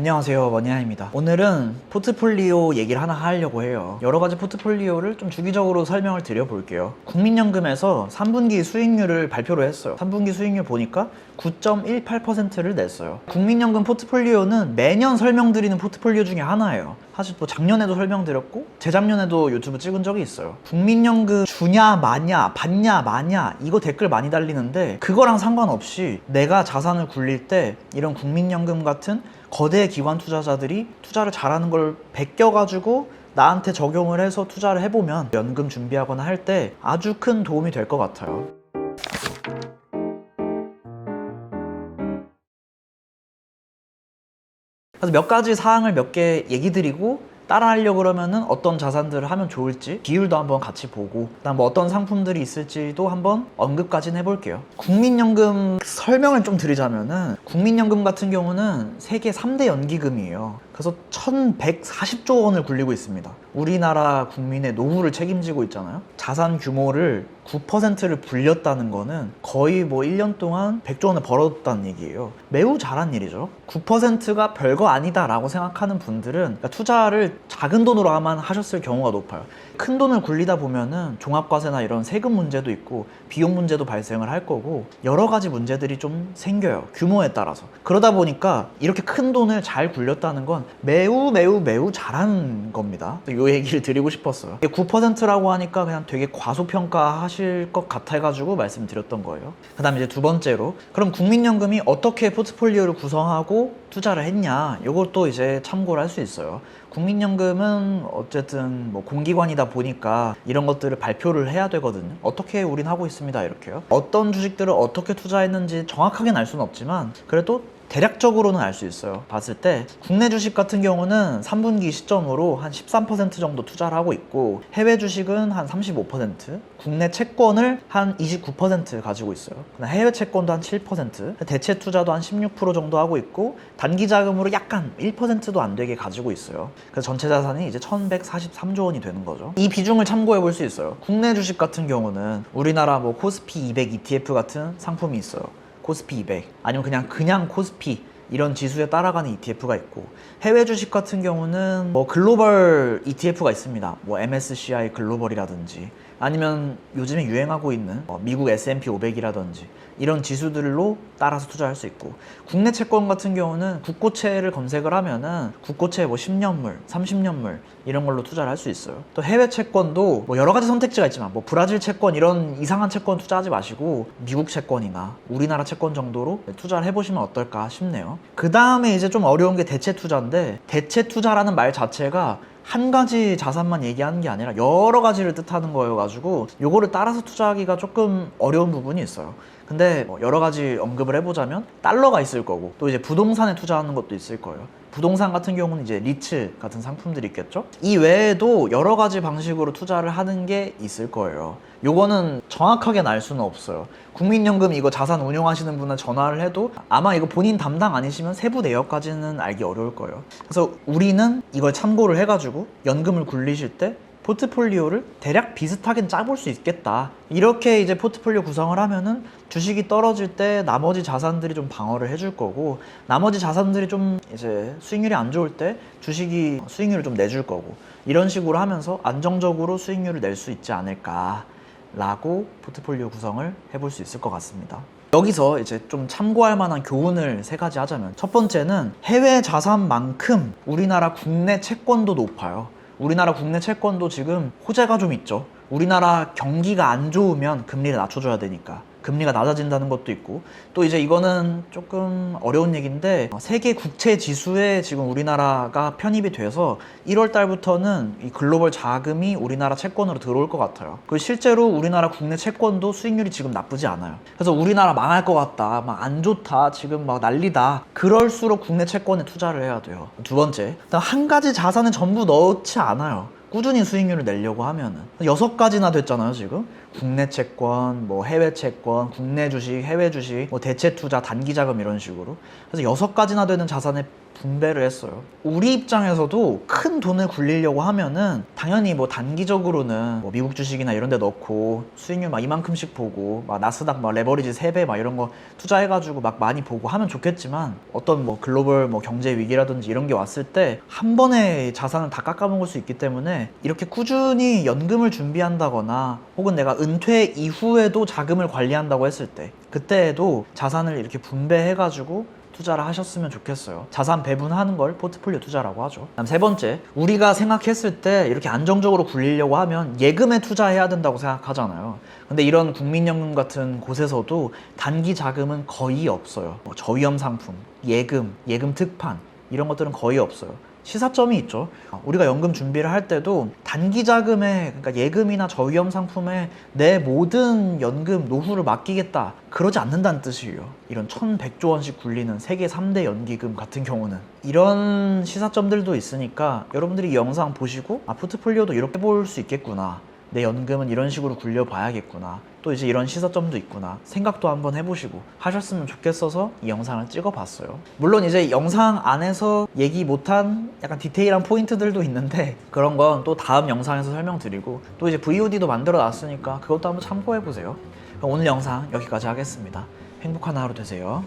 안녕하세요, 머니아입니다. 오늘은 포트폴리오 얘기를 하나 하려고 해요. 여러 가지 포트폴리오를 좀 주기적으로 설명을 드려볼게요. 국민연금에서 3분기 수익률을 발표를 했어요. 3분기 수익률 보니까 9.18%를 냈어요. 국민연금 포트폴리오는 매년 설명드리는 포트폴리오 중에 하나예요. 사실 또 작년에도 설명드렸고 재작년에도 유튜브 찍은 적이 있어요. 국민연금 주냐 마냐 받냐 마냐 이거 댓글 많이 달리는데 그거랑 상관없이 내가 자산을 굴릴 때 이런 국민연금 같은 거대 기관 투자자들이 투자를 잘하는 걸 베껴가지고 나한테 적용을 해서 투자를 해보면 연금 준비하거나 할 때 아주 큰 도움이 될 것 같아요. 그래서 몇 가지 사항을 몇 개 얘기 드리고 따라하려고 그러면은 어떤 자산들을 하면 좋을지 비율도 한번 같이 보고 그다음 뭐 어떤 상품들이 있을지도 한번 언급까지는 해볼게요. 국민연금 설명을 좀 드리자면은 국민연금 같은 경우는 세계 3대 연기금이에요. 그래서 1140조 원을 굴리고 있습니다. 우리나라 국민의 노후를 책임지고 있잖아요. 자산 규모를 9%를 불렸다는 거는 거의 뭐 1년 동안 100조 원을 벌었다는 얘기예요. 매우 잘한 일이죠. 9%가 별거 아니다 라고 생각하는 분들은 그러니까 투자를 작은 돈으로만 하셨을 경우가 높아요. 큰 돈을 굴리다 보면은 종합과세나 이런 세금 문제도 있고 비용 문제도 발생을 할 거고 여러 가지 문제들이 좀 생겨요. 규모에 따라서. 그러다 보니까 이렇게 큰 돈을 잘 굴렸다는 건 매우 잘한 겁니다. 이 얘기를 드리고 싶었어요. 9%라고 하니까 그냥 되게 과소평가하실 것 같아가지고 말씀드렸던 거예요. 그 다음에 이제 두 번째로 그럼 국민연금이 어떻게 포트폴리오를 구성하고 투자를 했냐 이것도 이제 참고를 할 수 있어요. 국민연금은 어쨌든 뭐 공기관이다 보니까 이런 것들을 발표를 해야 되거든요. 어떻게 우린 하고 있습니다 이렇게요. 어떤 주식들을 어떻게 투자했는지 정확하게는 알 수는 없지만 그래도 대략적으로는 알 수 있어요. 봤을 때 국내 주식 같은 경우는 3분기 시점으로 한 13% 정도 투자를 하고 있고 해외 주식은 한 35%, 국내 채권을 한 29% 가지고 있어요. 해외 채권도 한 7%, 대체 투자도 한 16% 정도 하고 있고 단기 자금으로 약간 1%도 안 되게 가지고 있어요. 그래서 전체 자산이 이제 1143조 원이 되는 거죠. 이 비중을 참고해 볼 수 있어요. 국내 주식 같은 경우는 우리나라 뭐 코스피 200 ETF 같은 상품이 있어요. 코스피 200 아니면 그냥 코스피 이런 지수에 따라가는 ETF가 있고 해외 주식 같은 경우는 뭐 글로벌 ETF가 있습니다. 뭐 MSCI 글로벌이라든지 아니면 요즘에 유행하고 있는 미국 S&P 500이라든지 이런 지수들로 따라서 투자할 수 있고 국내 채권 같은 경우는 국고채를 검색을 하면은 국고채 뭐 10년물, 30년물 이런 걸로 투자를 할 수 있어요. 또 해외 채권도 뭐 여러 가지 선택지가 있지만 뭐 브라질 채권 이런 이상한 채권 투자하지 마시고 미국 채권이나 우리나라 채권 정도로 투자를 해보시면 어떨까 싶네요. 그 다음에 이제 좀 어려운 게 대체 투자인데 대체 투자라는 말 자체가 한 가지 자산만 얘기하는 게 아니라 여러 가지를 뜻하는 거여가지고 요거를 따라서 투자하기가 조금 어려운 부분이 있어요. 근데 여러 가지 언급을 해보자면 달러가 있을 거고 또 이제 부동산에 투자하는 것도 있을 거예요. 부동산 같은 경우는 이제 리츠 같은 상품들이 있겠죠. 이 외에도 여러 가지 방식으로 투자를 하는 게 있을 거예요. 요거는 정확하게는 알 수는 없어요. 국민연금 이거 자산 운용하시는 분은 전화를 해도 아마 이거 본인 담당 아니시면 세부 내역까지는 알기 어려울 거예요. 그래서 우리는 이걸 참고를 해가지고 연금을 굴리실 때 포트폴리오를 대략 비슷하게 짜볼 수 있겠다. 이렇게 이제 포트폴리오 구성을 하면은 주식이 떨어질 때 나머지 자산들이 좀 방어를 해줄 거고 나머지 자산들이 좀 이제 수익률이 안 좋을 때 주식이 수익률을 좀 내줄 거고 이런 식으로 하면서 안정적으로 수익률을 낼 수 있지 않을까 라고 포트폴리오 구성을 해볼 수 있을 것 같습니다. 여기서 이제 좀 참고할 만한 교훈을 세 가지 하자면 첫 번째는 해외 자산만큼 우리나라 국내 채권도 높아요. 우리나라 국내 채권도 지금 호재가 좀 있죠. 우리나라 경기가 안 좋으면 금리를 낮춰줘야 되니까 금리가 낮아진다는 것도 있고 또 이제 이거는 조금 어려운 얘기인데 세계 국채 지수에 지금 우리나라가 편입이 돼서 1월 달부터는 이 글로벌 자금이 우리나라 채권으로 들어올 것 같아요. 그 실제로 우리나라 국내 채권도 수익률이 지금 나쁘지 않아요. 그래서 우리나라 망할 것 같다, 막 안 좋다, 지금 막 난리다 그럴수록 국내 채권에 투자를 해야 돼요. 두 번째, 한 가지 자산을 전부 넣지 않아요. 꾸준히 수익률을 내려고 하면은 6가지나 됐잖아요 지금. 국내 채권, 뭐 해외 채권, 국내 주식, 해외 주식, 뭐 대체 투자, 단기 자금 이런 식으로. 그래서 6가지나 되는 자산에 분배를 했어요. 우리 입장에서도 큰 돈을 굴리려고 하면은 당연히 뭐 단기적으로는 뭐 미국 주식이나 이런 데 넣고 수익률 막 이만큼씩 보고 막 나스닥 막 레버리지 3배 막 이런 거 투자해가지고 막 많이 보고 하면 좋겠지만 어떤 뭐 글로벌 뭐 경제 위기라든지 이런 게 왔을 때 한 번에 자산을 다 깎아먹을 수 있기 때문에 이렇게 꾸준히 연금을 준비한다거나 혹은 내가 은퇴 이후에도 자금을 관리한다고 했을 때 그때에도 자산을 이렇게 분배해가지고 투자를 하셨으면 좋겠어요. 자산 배분하는 걸 포트폴리오 투자라고 하죠. 그다음 세 번째, 우리가 생각했을 때 이렇게 안정적으로 굴리려고 하면 예금에 투자해야 된다고 생각하잖아요. 근데 이런 국민연금 같은 곳에서도 단기 자금은 거의 없어요. 뭐 저위험 상품, 예금 특판 이런 것들은 거의 없어요. 시사점이 있죠. 우리가 연금 준비를 할 때도 단기 자금에, 그러니까 예금이나 저위험 상품에 내 모든 연금 노후를 맡기겠다 그러지 않는다는 뜻이에요. 이런 1100조 원씩 굴리는 세계 3대 연기금 같은 경우는 이런 시사점들도 있으니까 여러분들이 이 영상 보시고 포트폴리오도 이렇게 볼 수 있겠구나, 내 연금은 이런 식으로 굴려봐야겠구나, 또 이제 이런 시사점도 있구나 생각도 한번 해보시고 하셨으면 좋겠어서 이 영상을 찍어봤어요. 물론 이제 영상 안에서 얘기 못한 약간 디테일한 포인트들도 있는데 그런 건 또 다음 영상에서 설명드리고 또 이제 VOD도 만들어 놨으니까 그것도 한번 참고해보세요. 그럼 오늘 영상 여기까지 하겠습니다. 행복한 하루 되세요.